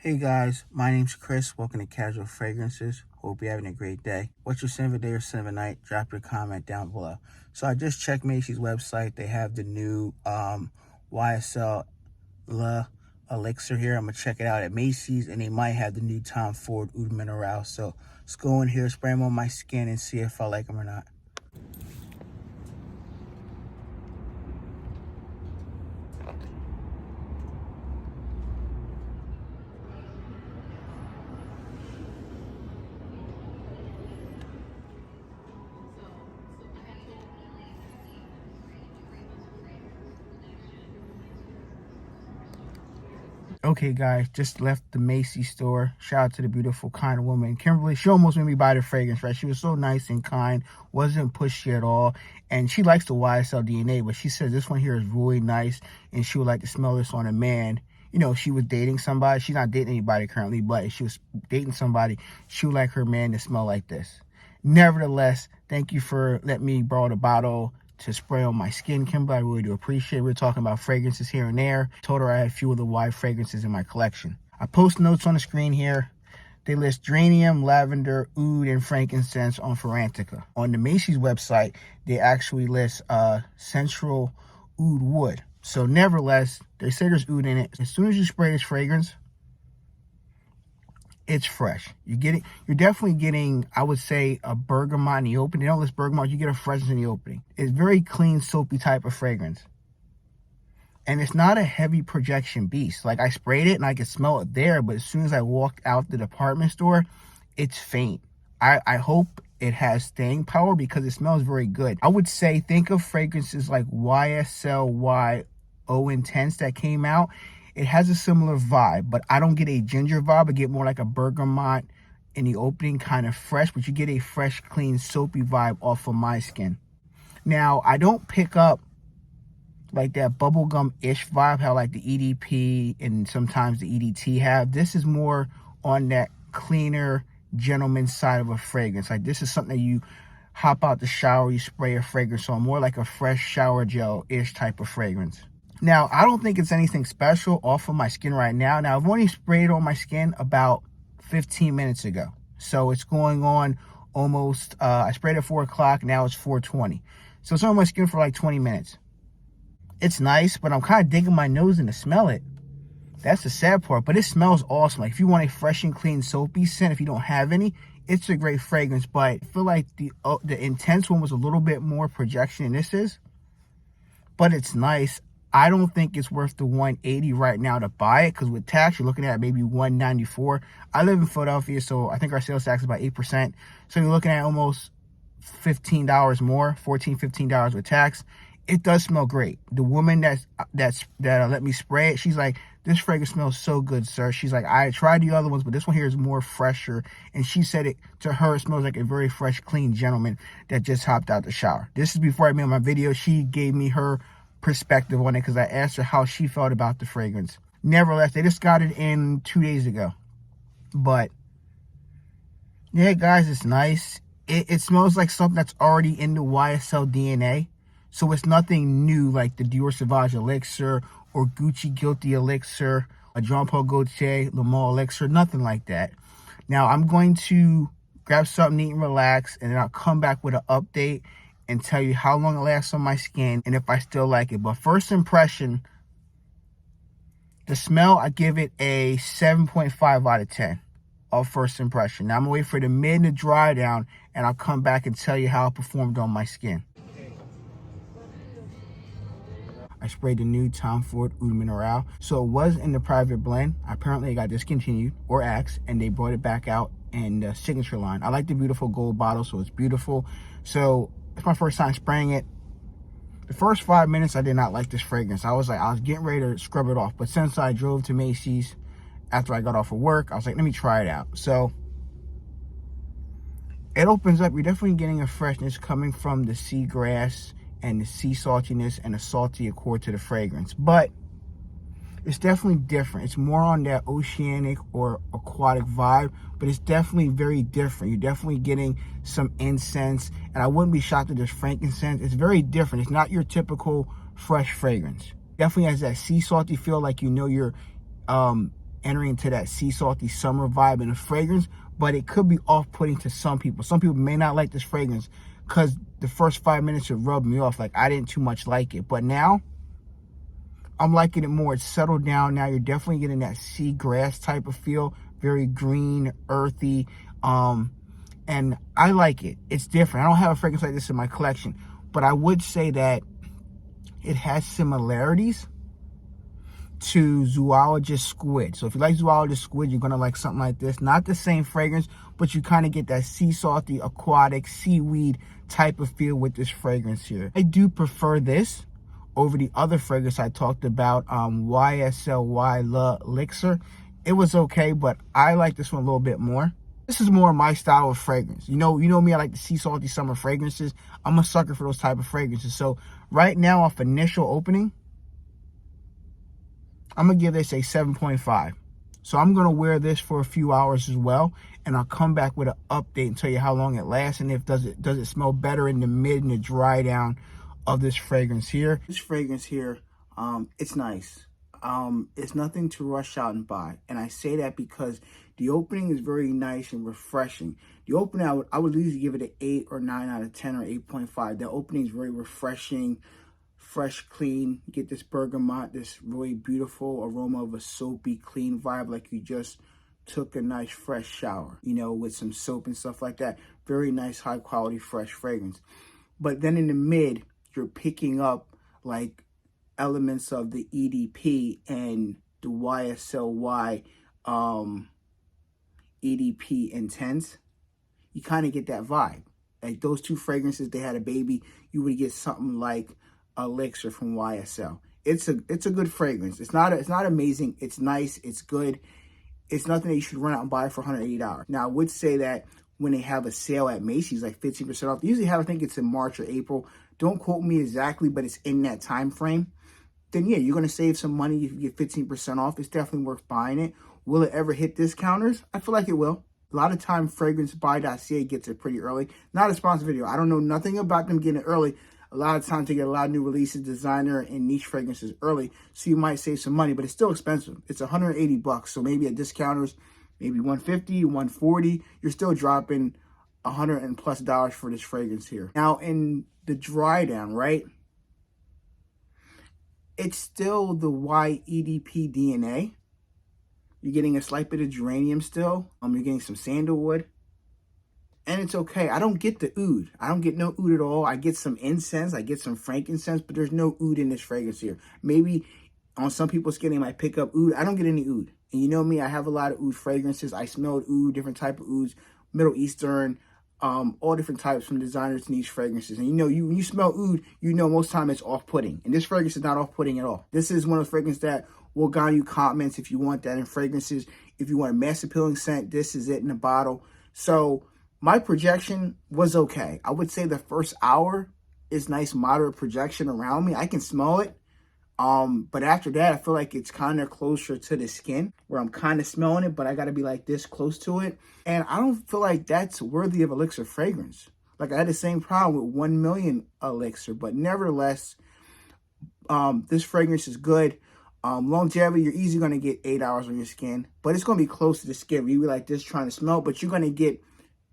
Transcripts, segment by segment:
Hey guys, my name's Chris. Welcome to Casual Fragrances. Hope you're having a great day. What's your sin of a day or sin of a night? Drop your comment down below. So I just checked Macy's website. They have the new YSL Y Elixir here. I'm going to check it out at Macy's, and they might have the new Ford Oud Minerale. So let's go in here, spray them on my skin, and see if I like them or not. Okay, guys, just left the Macy's store. Shout out to the beautiful, kind woman, Kimberly. She almost made me buy the fragrance, right? She was so nice and kind, wasn't pushy at all. And she likes the YSL DNA, but she says this one here is really nice, and she would like to smell this on a man. You know, she was dating somebody. She's not dating anybody currently, but if she was dating somebody, she would like her man to smell like this. Nevertheless, thank you for letting me borrow the bottle to spray on my skin, Kimberly. I really do appreciate it. We're talking about fragrances here and there. Told her I had a few of the Y fragrances in my collection. I post notes on the screen here. They list geranium, lavender, oud, and frankincense on Frantica. On the Macy's website, they actually list central oud wood. So nevertheless, they say there's oud in it. As soon as you spray this fragrance, it's fresh. You're definitely getting, I would say, a bergamot in the opening. They don't list bergamot, you get a freshness in the opening. It's very clean, soapy type of fragrance. And it's not a heavy projection beast. Like, I sprayed it and I could smell it there, but as soon as I walked out the department store, it's faint. I hope it has staying power because it smells very good. I would say, think of fragrances like YSL Y Intense that came out. It has a similar vibe, but I don't get a ginger vibe. I get more like a bergamot in the opening, kind of fresh, but you get a fresh, clean, soapy vibe off of my skin. Now, I don't pick up like that bubblegum-ish vibe, how like the EDP and sometimes the EDT have. This is more on that cleaner, gentleman side of a fragrance. Like, this is something that you hop out the shower, you spray a fragrance on, more like a fresh shower gel-ish type of fragrance. Now, I don't think it's anything special off of my skin right now. Now, I've only sprayed on my skin about 15 minutes ago. So it's going on almost, I sprayed at 4 o'clock, now it's 4:20. So it's on my skin for like 20 minutes. It's nice, but I'm kind of digging my nose in to smell it. That's the sad part, but it smells awesome. Like, if you want a fresh and clean soapy scent, if you don't have any, it's a great fragrance. But I feel like the intense one was a little bit more projection than this is. But it's nice. I don't think it's worth the $180 right now to buy it, because with tax, you're looking at maybe $194. I live in Philadelphia, so I think our sales tax is about 8%. So you're looking at almost $15 more, $14, $15 with tax. It does smell great. The woman that let me spray it, she's like, this fragrance smells so good, sir. She's like, I tried the other ones, but this one here is more fresher. And she said it, to her, it smells like a very fresh, clean gentleman that just hopped out the shower. This is before I made my video. She gave me her perspective on it because I asked her how she felt about the fragrance. Nevertheless, they just got it in 2 days ago. But yeah, guys, it's nice. It smells like something that's already in the YSL DNA. So it's nothing new like the Dior Sauvage Elixir or Gucci Guilty Elixir, a Jean Paul Gaultier Le Mans Elixir, nothing like that. Now, I'm going to grab something, eat and relax, and then I'll come back with an update and tell you how long it lasts on my skin and if I still like it. But first impression, the smell, I give it a 7.5 out of 10 of first impression. Now I'm gonna wait for the mid to dry down, and I'll come back and tell you how it performed on my skin. I sprayed the new Ford Oud Minérale. So it was in the private blend. Apparently it got discontinued or axed, and they brought it back out in the signature line. I like the beautiful gold bottle, so it's beautiful. So it's my first time spraying it. The first 5 minutes, I did not like this fragrance. I was getting ready to scrub it off. But since I drove to Macy's after I got off of work, I was like, let me try it out. So it opens up. You're definitely getting a freshness coming from the seagrass and the sea saltiness and the salty accord to the fragrance. But it's definitely different. It's more on that oceanic or aquatic vibe, but it's definitely very different. You're definitely getting some incense, and I wouldn't be shocked if there's frankincense. It's very different. It's not your typical fresh fragrance. Definitely has that sea salty feel, like you know you're entering into that sea salty summer vibe in the fragrance, but it could be off-putting to some people. Some people may not like this fragrance because the first 5 minutes it rubbed me off. Like, I didn't too much like it. But now, I'm liking it more. It's settled down now. You're definitely getting that sea grass type of feel. Very green, earthy. And I like it. It's different. I don't have a fragrance like this in my collection. But I would say that it has similarities to zoologist squid. So if you like zoologist squid, you're gonna like something like this. Not the same fragrance, but you kind of get that sea salty, aquatic, seaweed type of feel with this fragrance here. I do prefer this over the other fragrance I talked about, YSL Y Elixir. It was okay, but I like this one a little bit more. This is more my style of fragrance. You know me, I like the sea salty summer fragrances. I'm a sucker for those type of fragrances. So right now, off initial opening, I'm going to give this a 7.5. So I'm going to wear this for a few hours as well, and I'll come back with an update and tell you how long it lasts and if does it smell better in the mid and the dry down of this fragrance here. This fragrance here, it's nice. It's nothing to rush out and buy. And I say that because the opening is very nice and refreshing. The opening, I would usually give it an 8 or 9 out of 10 or 8.5. The opening is very refreshing, fresh, clean. You get this bergamot, this really beautiful aroma of a soapy, clean vibe, like you just took a nice fresh shower, with some soap and stuff like that. Very nice, high quality, fresh fragrance. But then in the mid, you're picking up like elements of the EDP and the YSL Y EDP Intense. You kind of get that vibe. Like those two fragrances, they had a baby. You would get something like Elixir from YSL. It's a good fragrance. It's not amazing. It's nice. It's good. It's nothing that you should run out and buy for $180. Now I would say that when they have a sale at Macy's, like 15% off, they usually have, I think it's in March or April. Don't quote me exactly, but it's in that time frame. Then yeah, you're going to save some money if you get 15% off. It's definitely worth buying it. Will it ever hit discounters? I feel like it will. A lot of time, FragranceBuy.ca gets it pretty early. Not a sponsored video. I don't know nothing about them getting it early. A lot of times they get a lot of new releases, designer and niche fragrances early, so you might save some money, but it's still expensive. It's $180, so maybe at discounters, maybe $150, $140. You're still dropping $100 and plus for this fragrance here. Now in the dry down, right? It's still the YEDP DNA. You're getting a slight bit of geranium still. You're getting some sandalwood. And it's okay. I don't get the oud. I don't get no oud at all. I get some incense. I get some frankincense, but there's no oud in this fragrance here. Maybe on some people's skin, they might pick up oud. I don't get any oud. And you know me, I have a lot of oud fragrances. I smelled oud, different type of ouds, Middle Eastern, all different types from designers to niche fragrances. And when you smell oud, most time it's off-putting. And this fragrance is not off-putting at all. This is one of the fragrances that will garner you compliments if you want that in fragrances. If you want a mass appealing scent, this is it in a bottle. So my projection was okay. I would say the first hour is nice, moderate projection around me. I can smell it. But after that, I feel like it's kind of closer to the skin where I'm kind of smelling it, but I got to be like this close to it. And I don't feel like that's worthy of Elixir fragrance. Like I had the same problem with 1 million Elixir, but nevertheless, this fragrance is good. Longevity, you're easily going to get 8 hours on your skin, but it's going to be close to the skin. You be like this trying to smell, but you're going to get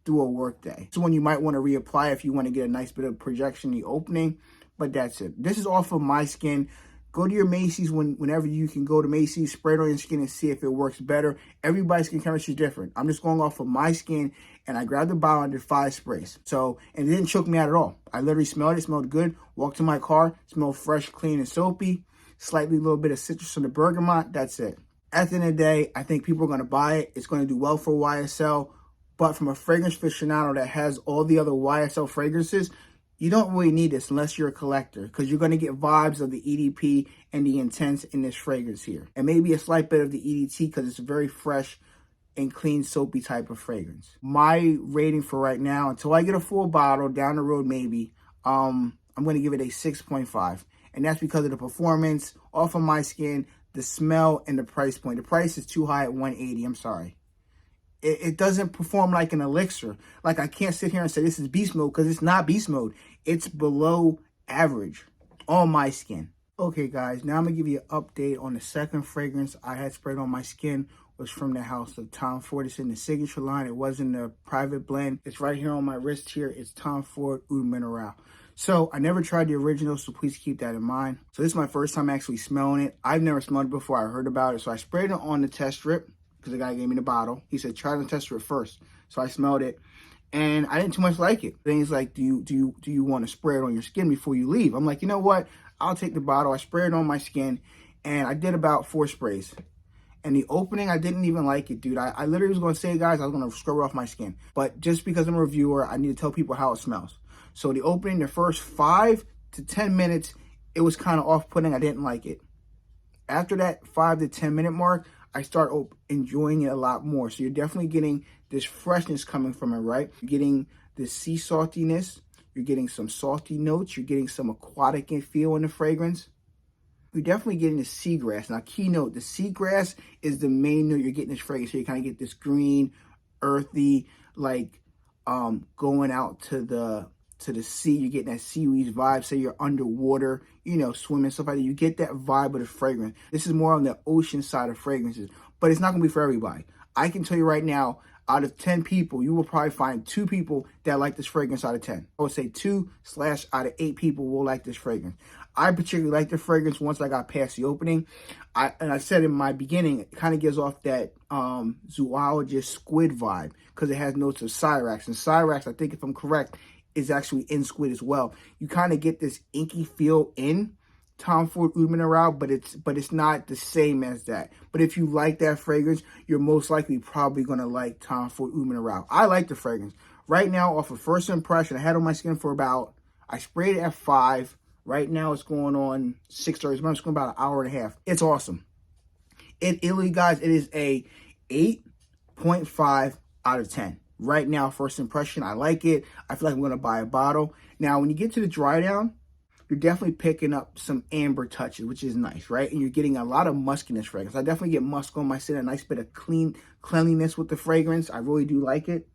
through a work day. So when you might want to reapply if you want to get a nice bit of projection in the opening, but that's it. This is off of my skin. Go to your Macy's whenever you can go to Macy's, spray it on your skin and see if it works better. Everybody's skin chemistry is different. I'm just going off of my skin, and I grabbed the bottle and did 5 sprays. So, and it didn't choke me out at all. I literally smelled it, smelled good, walked to my car, smelled fresh, clean, and soapy, slightly a little bit of citrus on the bergamot, that's it. At the end of the day, I think people are going to buy it. It's going to do well for YSL, but from a fragrance aficionado that has all the other YSL fragrances, you don't really need this unless you're a collector, because you're going to get vibes of the EDP and the Intense in this fragrance here. And maybe a slight bit of the EDT because it's a very fresh and clean, soapy type of fragrance. My rating for right now, until I get a full bottle, down the road maybe, I'm going to give it a 6.5. And that's because of the performance, off of my skin, the smell, and the price point. The price is too high at $180. I'm sorry. It doesn't perform like an Elixir. Like, I can't sit here and say this is beast mode, because it's not beast mode. It's below average on my skin. Okay, guys, now I'm going to give you an update on the second fragrance I had sprayed on my skin, was from the house of Tom Ford. It's in the signature line. It wasn't a private blend. It's right here on my wrist here. It's Tom Ford Oud Minerale. So I never tried the original, so please keep that in mind. So this is my first time actually smelling it. I've never smelled it before. I heard about it. So I sprayed it on the test strip because the guy gave me the bottle. He said, try the test strip first. So I smelled it and I didn't too much like it. Then he's like, do you want to spray it on your skin before you leave? I'm like, you know what? I'll take the bottle. I sprayed it on my skin and I did about 4 sprays. And the opening, I didn't even like it, dude. I literally was going to say, guys, I was going to scrub it off my skin. But just because I'm a reviewer, I need to tell people how it smells. So the opening, the first 5 to 10 minutes, it was kind of off-putting. I didn't like it. After that 5 to 10 minute mark, I start enjoying it a lot more. So you're definitely getting this freshness coming from it, right? You're getting the sea saltiness. You're getting some salty notes. You're getting some aquatic feel in the fragrance. You're definitely getting the seagrass. Now, keynote, the seagrass is the main note you're getting this fragrance. So you kind of get this green, earthy, like going out to the sea. You're getting that seaweed vibe. Say you're underwater, you know, swimming, stuff like that. You get that vibe of the fragrance. This is more on the ocean side of fragrances, but it's not going to be for everybody. I can tell you right now, out of 10 people, you will probably find 2 people that like this fragrance out of 10. I would say 2/ out of 8 people will like this fragrance. I particularly like the fragrance once I got past the opening. I said in my beginning, it kind of gives off that zoologist squid vibe because it has notes of Cyrax. And Cyrax, I think if I'm correct, is actually in squid as well. You kind of get this inky feel in Tom Ford Oud Minerale, but it's not the same as that. But if you like that fragrance, you're most likely probably going to like Tom Ford Oud Minerale. I like the fragrance. Right now, off of first impression, I had it on my skin for about, I sprayed it at 5. Right now, it's going on 6:30. It's going about an hour and a half. It's awesome. Italy, guys, it is a 8.5 out of 10. Right now, first impression, I like it. I feel like I'm going to buy a bottle. Now, when you get to the dry down, you're definitely picking up some amber touches, which is nice, right? And you're getting a lot of muskiness fragrance. I definitely get musk on my skin, a nice bit of cleanliness with the fragrance. I really do like it.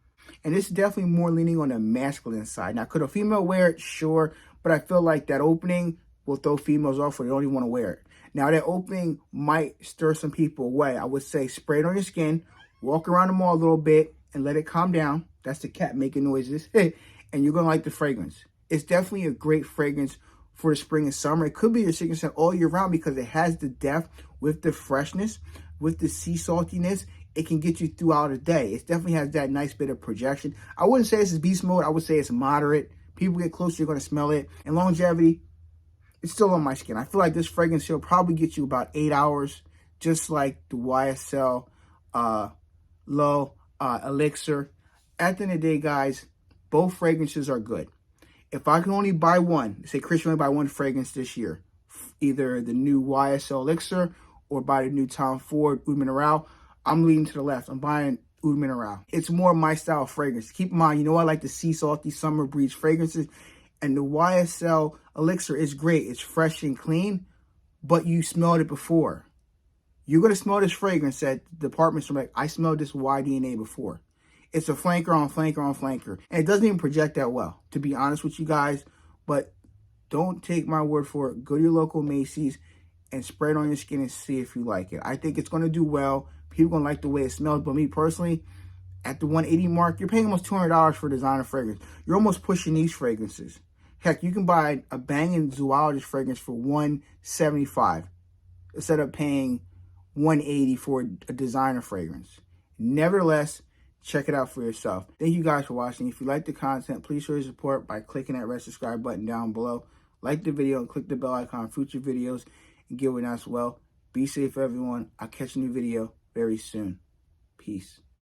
And this is definitely more leaning on the masculine side. Now, could a female wear it? Sure. But I feel like that opening will throw females off or they don't even want to wear it. Now, that opening might stir some people away. I would say spray it on your skin, walk around the mall a little bit, and let it calm down. That's the cat making noises. And you're going to like the fragrance. It's definitely a great fragrance for the spring and summer. It could be your signature scent all year round because it has the depth with the freshness, with the sea saltiness. It can get you throughout the day. It definitely has that nice bit of projection. I wouldn't say this is beast mode. I would say it's moderate. People get closer, you're going to smell it. And longevity, it's still on my skin. I feel like this fragrance here will probably get you about 8 hours, just like the YSL Y Elixir. At the end of the day, guys, both fragrances are good. If I can only buy one, say Chris, you only buy one fragrance this year, either the new YSL Elixir or buy the new Tom Ford Oud Minerale, I'm leaning to the left. I'm buying Oud Minerale. It's more my style of fragrance. Keep in mind, you know I like the sea salty summer breeze fragrances, and the YSL Elixir is great. It's fresh and clean, but you smelled it before. You're going to smell this fragrance at the department store like, I smelled this YDNA before. It's a flanker on flanker on flanker. And it doesn't even project that well, to be honest with you guys. But don't take my word for it. Go to your local Macy's and spray it on your skin and see if you like it. I think it's going to do well. People are going to like the way it smells. But me personally, at the 180 mark, you're paying almost $200 for designer fragrance. You're almost pushing these fragrances. Heck, you can buy a banging zoologist fragrance for $175 instead of paying $180 for a designer fragrance. Nevertheless, check it out for yourself. Thank you guys for watching. If you like the content, please show your support by clicking that red subscribe button down below. Like the video and click the bell icon for future videos and give it as well. Be safe, everyone. I'll catch a new video very soon. Peace.